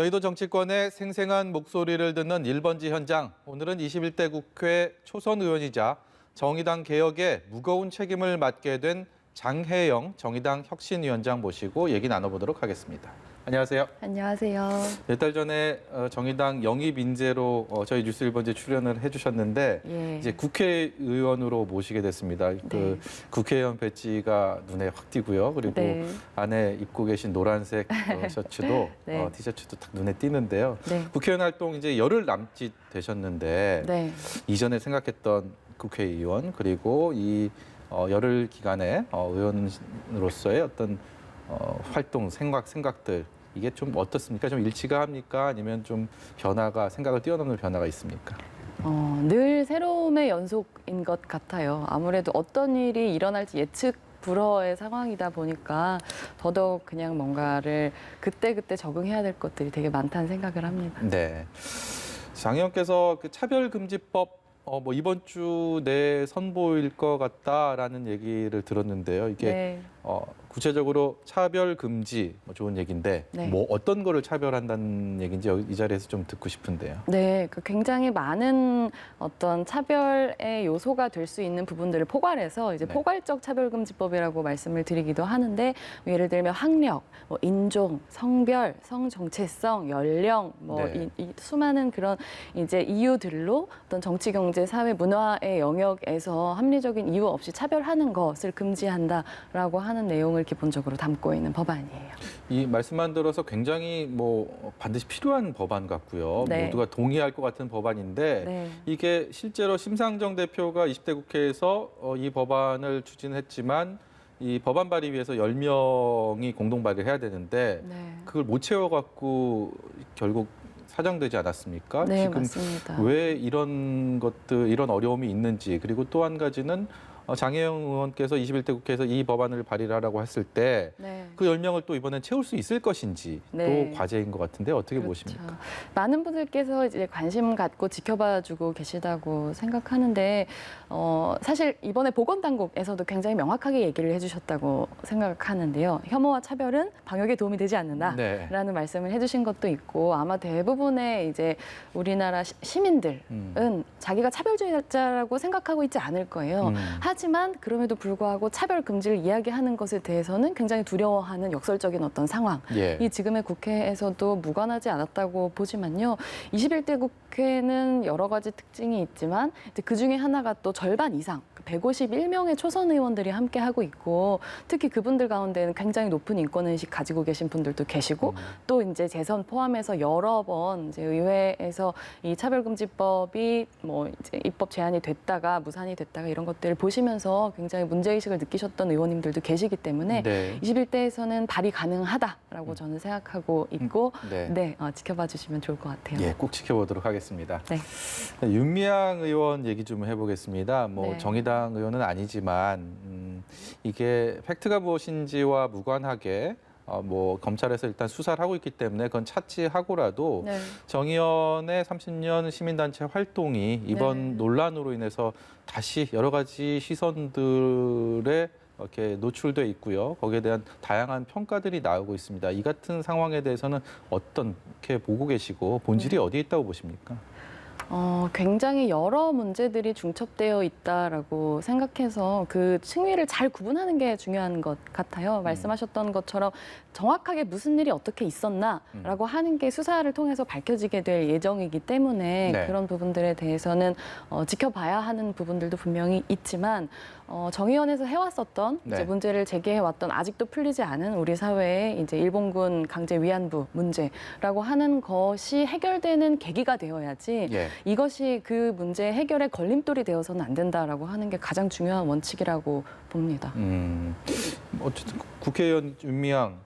여의도 정치권의 생생한 목소리를 듣는 1번지 현장. 오늘은 21대 국회 초선 의원이자 정의당 개혁에 무거운 책임을 맡게 된 장혜영 정의당 혁신위원장 모시고 얘기 나눠보도록 하겠습니다. 안녕하세요. 안녕하세요. 몇 달 전에 정의당 영입 인재로 저희 뉴스 1번지에 출연을 해주셨는데 예. 이제 국회의원으로 모시게 됐습니다. 네. 그 국회의원 배지가 눈에 확 띄고요. 그리고 네. 안에 입고 계신 노란색 셔츠도 네. 티셔츠도 딱 눈에 띄는데요. 네. 국회의원 활동 이제 열흘 남짓 되셨는데 네. 이전에 생각했던 국회의원 그리고 이 열흘 기간에 의원으로서의 어떤 활동, 생각들 이게 좀 어떻습니까? 좀 일치가 합니까? 아니면 좀 생각을 뛰어넘는 변화가 있습니까? 늘 새로움의 연속인 것 같아요. 아무래도 어떤 일이 일어날지 예측 불허의 상황이다 보니까 더더욱 그냥 뭔가를 그때그때 적응해야 될 것들이 되게 많다는 생각을 합니다. 네. 장 의원께서 그 차별금지법 이번 주 내에 선보일 것 같다라는 얘기를 들었는데요. 이게 네. 구체적으로 차별 금지 좋은 얘기인데 네. 뭐 어떤 거를 차별한다는 얘기인지 이 자리에서 좀 듣고 싶은데요. 네, 굉장히 많은 어떤 차별의 요소가 될 수 있는 부분들을 포괄해서 이제 네. 포괄적 차별금지법이라고 말씀을 드리기도 하는데 예를 들면 학력, 인종, 성별, 성정체성, 연령, 네. 이 수많은 그런 이제 이유들로 어떤 정치, 경제, 사회, 문화의 영역에서 합리적인 이유 없이 차별하는 것을 금지한다라고 하는 내용을 기본적으로 담고 있는 법안이에요. 이 말씀만 들어서 굉장히 반드시 필요한 법안 같고요. 네. 모두가 동의할 것 같은 법안인데 네. 이게 실제로 심상정 대표가 20대 국회에서 이 법안을 추진했지만 이 법안 발의위에서 10명이 공동 발의를 해야 되는데 네. 그걸 못 채워갖고 결국 사정되지 않았습니까? 네, 지금 맞습니다. 왜 이런 어려움이 있는지 그리고 또 한 가지는 장혜영 의원께서 21대 국회에서 이 법안을 발의를 하라고 했을 때 네. 그 10명을 또 이번엔 채울 수 있을 것인지 네. 또 과제인 것 같은데 어떻게 그렇죠. 보십니까? 많은 분들께서 이제 관심 갖고 지켜봐주고 계시다고 생각하는데 사실 이번에 보건당국에서도 굉장히 명확하게 얘기를 해주셨다고 생각하는데요. 혐오와 차별은 방역에 도움이 되지 않는다라는 네. 말씀을 해주신 것도 있고 아마 대부분의 이제 우리나라 시민들은 자기가 차별주의자라고 생각하고 있지 않을 거예요. 하지만 그럼에도 불구하고 차별 금지를 이야기하는 것에 대해서는 굉장히 두려워하는 역설적인 어떤 상황. 예. 이 지금의 국회에서도 무관하지 않았다고 보지만요. 21대 국회는 여러 가지 특징이 있지만 이제 그중에 하나가 또 절반 이상 151명의 초선 의원들이 함께 하고 있고 특히 그분들 가운데는 굉장히 높은 인권의식 가지고 계신 분들도 계시고 또 이제 재선 포함해서 여러 번 이제 의회에서 이 차별금지법이 이제 입법 제한이 됐다가 무산이 됐다가 이런 것들을 보시면서 굉장히 문제의식을 느끼셨던 의원님들도 계시기 때문에 네. 21대에서는 발의 가능하다라고 저는 생각하고 있고 네. 지켜봐 주시면 좋을 것 같아요. 예, 꼭 지켜보도록 하겠습니다. 네. 윤미향 의원 얘기 좀 해보겠습니다. 네. 정의당 의원은 아니지만 이게 팩트가 무엇인지와 무관하게 검찰에서 일단 수사를 하고 있기 때문에 그건 차치하고라도 네. 정 의원의 30년 시민단체 활동이 이번 네. 논란으로 인해서 다시 여러 가지 시선들에 이렇게 노출돼 있고요. 거기에 대한 다양한 평가들이 나오고 있습니다. 이 같은 상황에 대해서는 어떻게 보고 계시고 본질이 어디에 있다고 보십니까? 굉장히 여러 문제들이 중첩되어 있다라고 생각해서 그 층위를 잘 구분하는 게 중요한 것 같아요. 말씀하셨던 것처럼 정확하게 무슨 일이 어떻게 있었나라고 하는 게 수사를 통해서 밝혀지게 될 예정이기 때문에 네. 그런 부분들에 대해서는 지켜봐야 하는 부분들도 분명히 있지만 정의원에서 해왔었던 네. 이제 문제를 제기해왔던 아직도 풀리지 않은 우리 사회의 이제 일본군 강제 위안부 문제라고 하는 것이 해결되는 계기가 되어야지 예. 이것이 그 문제 해결의 걸림돌이 되어서는 안 된다라고 하는 게 가장 중요한 원칙이라고 봅니다. 어쨌든 국회의원 윤미향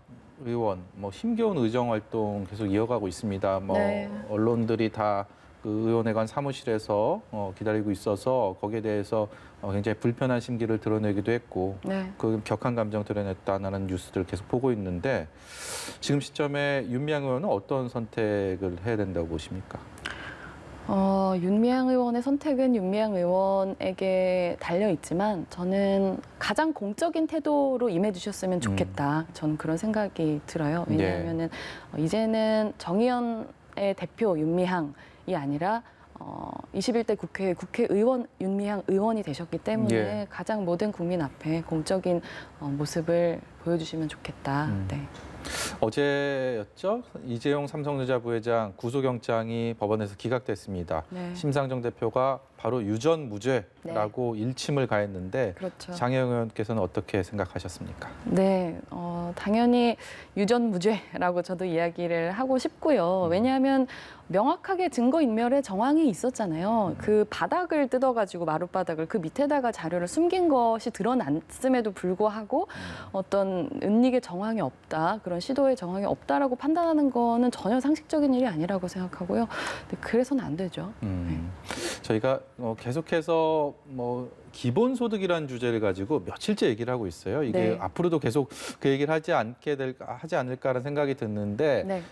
의원 힘겨운 의정 활동 계속 이어가고 있습니다. 네. 언론들이 다 그 의원회관 사무실에서 기다리고 있어서 거기에 대해서 굉장히 불편한 심기를 드러내기도 했고 네. 그 격한 감정 드러냈다는 뉴스들을 계속 보고 있는데 지금 시점에 윤미향 의원은 어떤 선택을 해야 된다고 보십니까? 윤미향 의원의 선택은 윤미향 의원에게 달려 있지만 저는 가장 공적인 태도로 임해주셨으면 좋겠다. 저는 그런 생각이 들어요. 왜냐하면은 이제는 정의연의 대표 윤미향이 아니라 21대 국회의원 윤미향 의원이 되셨기 때문에 가장 모든 국민 앞에 공적인 모습을 보여주시면 좋겠다. 네. 어제였죠? 이재용 삼성전자 부회장 구속영장이 법원에서 기각됐습니다. 네. 심상정 대표가 바로 유전 무죄라고 일침을 가했는데 그렇죠. 장혜영 의원께서는 어떻게 생각하셨습니까? 네, 당연히 유전 무죄라고 저도 이야기를 하고 싶고요. 왜냐하면 명확하게 증거인멸의 정황이 있었잖아요. 그 바닥을 뜯어가지고 마룻바닥을 그 밑에다가 자료를 숨긴 것이 드러났음에도 불구하고 어떤 은닉의 정황이 없다, 그런 시도의 정황이 없다라고 판단하는 거는 전혀 상식적인 일이 아니라고 생각하고요. 그래서는 안 되죠. 저희가 계속해서 기본소득이라는 주제를 가지고 며칠째 얘기를 하고 있어요. 이게 네. 앞으로도 계속 그 얘기를 하지 않을까라는 생각이 드는데 네.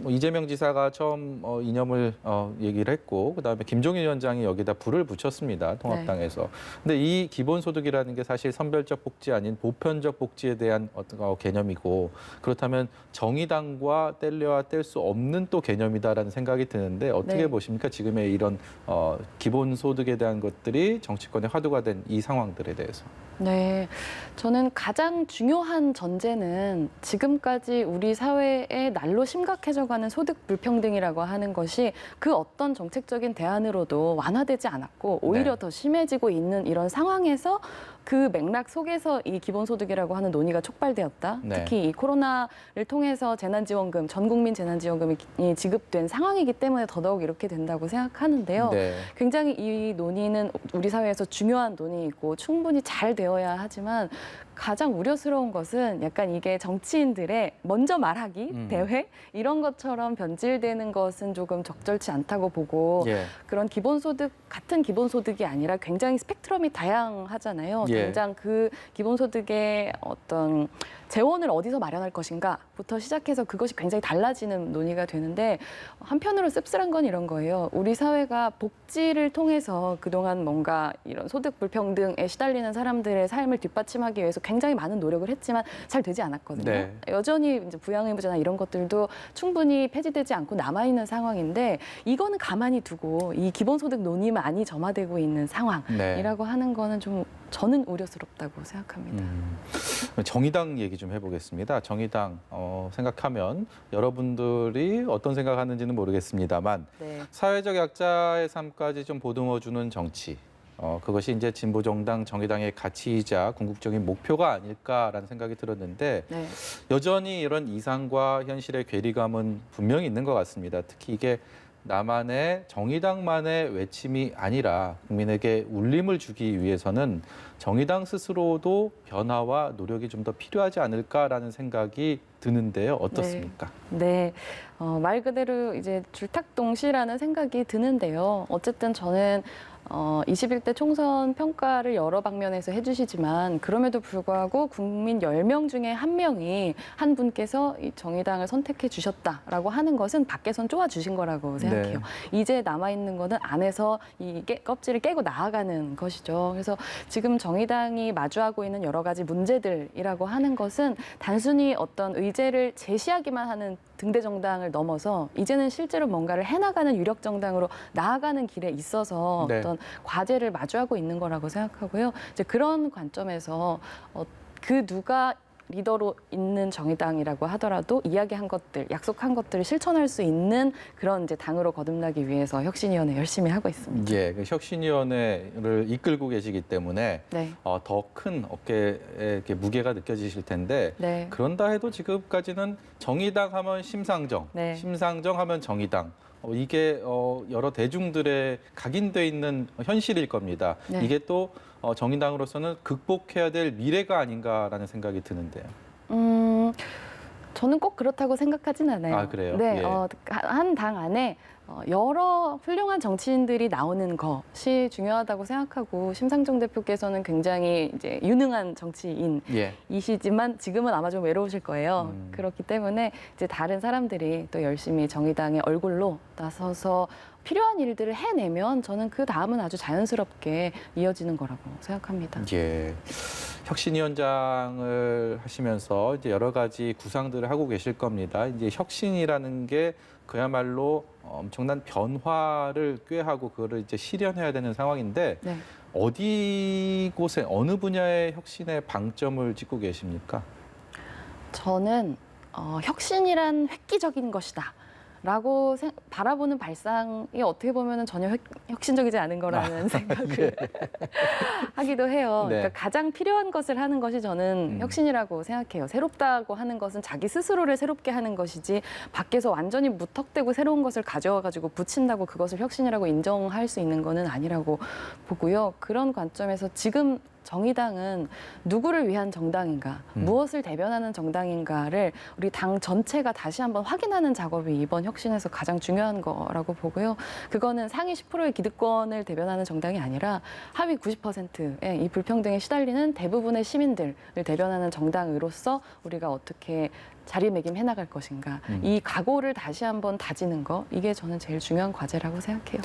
이재명 지사가 처음 이념을 얘기를 했고 그다음에 김종인 위원장이 여기다 불을 붙였습니다. 통합당에서. 근데 이 기본소득이라는 게 사실 선별적 복지 아닌 보편적 복지에 대한 어떤 개념이고 그렇다면 정의당과 뗄래야 뗄 수 없는 또 개념이다라는 생각이 드는데 어떻게 보십니까? 지금의 이런 기본소득에 대한 것들이 정치권의 화두가 된 이 상황들에 대해서. 네, 저는 가장 중요한 전제는 지금까지 우리 사회에 날로 심각해져가는 소득 불평등이라고 하는 것이 그 어떤 정책적인 대안으로도 완화되지 않았고 오히려 더 심해지고 있는 이런 상황에서 그 맥락 속에서 이 기본소득이라고 하는 논의가 촉발되었다. 특히 이 코로나를 통해서 재난지원금, 전국민 재난지원금이 지급된 상황이기 때문에 더더욱 이렇게 된다고 생각하는데요. 굉장히 이 논의는 우리 사회에서 중요한 논의이고 충분히 잘 되어야 하지만 가장 우려스러운 것은 약간 이게 정치인들의 먼저 말하기 대회 이런 것처럼 변질되는 것은 조금 적절치 않다고 보고 그런 기본소득 같은 기본소득이 아니라 굉장히 스펙트럼이 다양하잖아요. 당장 그 기본소득의 어떤 재원을 어디서 마련할 것인가부터 시작해서 그것이 굉장히 달라지는 논의가 되는데 한편으로 씁쓸한 건 이런 거예요. 우리 사회가 복지를 통해서 그동안 뭔가 이런 소득 불평등에 시달리는 사람들의 삶을 뒷받침하기 위해서 굉장히 많은 노력을 했지만 잘 되지 않았거든요. 여전히 이제 부양의무제나 이런 것들도 충분히 폐지되지 않고 남아있는 상황인데 이거는 가만히 두고 이 기본소득 논의만이 점화되고 있는 상황이라고 하는 거는 좀 저는 우려스럽다고 생각합니다. 정의당 얘기 좀 해보겠습니다. 정의당 생각하면 여러분들이 어떤 생각하는지는 모르겠습니다만 사회적 약자의 삶까지 좀 보듬어주는 정치. 그것이 이제 진보정당 정의당의 가치이자 궁극적인 목표가 아닐까라는 생각이 들었는데 여전히 이런 이상과 현실의 괴리감은 분명히 있는 것 같습니다. 특히 이게 나만의 정의당만의 외침이 아니라 국민에게 울림을 주기 위해서는 정의당 스스로도 변화와 노력이 좀 더 필요하지 않을까라는 생각이 드는데요. 어떻습니까? 말 그대로 이제 줄탁동시라는 생각이 드는데요. 어쨌든 저는 21대 총선 평가를 여러 방면에서 해주시지만 그럼에도 불구하고 국민 10명 중에 한 명이 한 분께서 이 정의당을 선택해 주셨다라고 하는 것은 밖에선 쪼아주신 거라고 생각해요. 이제 남아있는 거는 안에서 이 껍질을 깨고 나아가는 것이죠. 그래서 지금 정의당이 마주하고 있는 여러 가지 문제들이라고 하는 것은 단순히 어떤 의제를 제시하기만 하는 등대 정당을 넘어서 이제는 실제로 뭔가를 해나가는 유력 정당으로 나아가는 길에 있어서 어떤 과제를 마주하고 있는 거라고 생각하고요. 이제 그런 관점에서 그 누가 리더로 있는 정의당이라고 하더라도 이야기한 것들, 약속한 것들을 실천할 수 있는 그런 이제 당으로 거듭나기 위해서 혁신위원회 열심히 하고 있습니다. 그 혁신위원회를 이끌고 계시기 때문에 더 큰 어깨에 이렇게 무게가 느껴지실 텐데 그런다 해도 지금까지는 정의당 하면 심상정, 심상정 하면 정의당. 이게 여러 대중들의 각인돼 있는 현실일 겁니다. 이게 또 정의당으로서는 극복해야 될 미래가 아닌가라는 생각이 드는데요. 저는 꼭 그렇다고 생각하진 않아요. 아, 그래요? 한 당 안에 여러 훌륭한 정치인들이 나오는 것이 중요하다고 생각하고 심상정 대표께서는 굉장히 이제 유능한 정치인이시지만 지금은 아마 좀 외로우실 거예요. 그렇기 때문에 이제 다른 사람들이 또 열심히 정의당의 얼굴로 나서서 필요한 일들을 해내면 저는 그 다음은 아주 자연스럽게 이어지는 거라고 생각합니다. 예. 혁신위원장을 하시면서 이제 여러 가지 구상들을 하고 계실 겁니다. 이제 혁신이라는 게 그야말로 엄청난 변화를 꾀하고 그거를 이제 실현해야 되는 상황인데 네. 어디 곳에 어느 분야의 혁신에 방점을 찍고 계십니까? 저는 혁신이란 획기적인 것이다. 라고 바라보는 발상이 어떻게 보면 전혀 혁신적이지 않은 거라는 생각을 하기도 해요. 네. 그러니까 가장 필요한 것을 하는 것이 저는 혁신이라고 생각해요. 새롭다고 하는 것은 자기 스스로를 새롭게 하는 것이지 밖에서 완전히 무턱대고 새로운 것을 가져와가지고 붙인다고 그것을 혁신이라고 인정할 수 있는 거는 아니라고 보고요. 그런 관점에서 지금 정의당은 누구를 위한 정당인가, 무엇을 대변하는 정당인가를 우리 당 전체가 다시 한번 확인하는 작업이 이번 혁신에서 가장 중요한 거라고 보고요. 그거는 상위 10%의 기득권을 대변하는 정당이 아니라 하위 90%의 이 불평등에 시달리는 대부분의 시민들을 대변하는 정당으로서 우리가 어떻게 자리매김해 나갈 것인가. 이 각오를 다시 한번 다지는 거, 이게 저는 제일 중요한 과제라고 생각해요.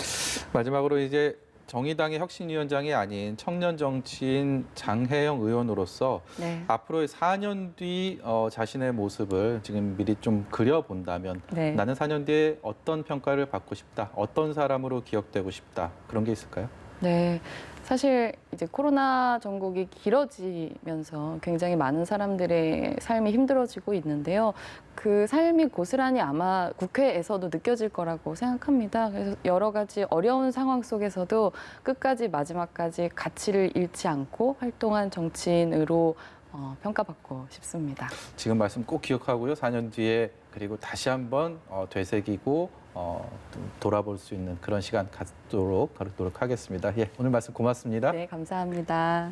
마지막으로 이제 정의당의 혁신위원장이 아닌 청년 정치인 장혜영 의원으로서 네. 앞으로의 4년 뒤 자신의 모습을 지금 미리 좀 그려본다면 네. 나는 4년 뒤에 어떤 평가를 받고 싶다, 어떤 사람으로 기억되고 싶다, 그런 게 있을까요? 네. 사실 이제 코로나 전국이 길어지면서 굉장히 많은 사람들의 삶이 힘들어지고 있는데요. 그 삶이 고스란히 아마 국회에서도 느껴질 거라고 생각합니다. 그래서 여러 가지 어려운 상황 속에서도 끝까지 마지막까지 가치를 잃지 않고 활동한 정치인으로 평가받고 싶습니다. 지금 말씀 꼭 기억하고요. 4년 뒤에 그리고 다시 한번 되새기고 돌아볼 수 있는 그런 시간 갖도록 하겠습니다. 예, 오늘 말씀 고맙습니다. 네, 감사합니다.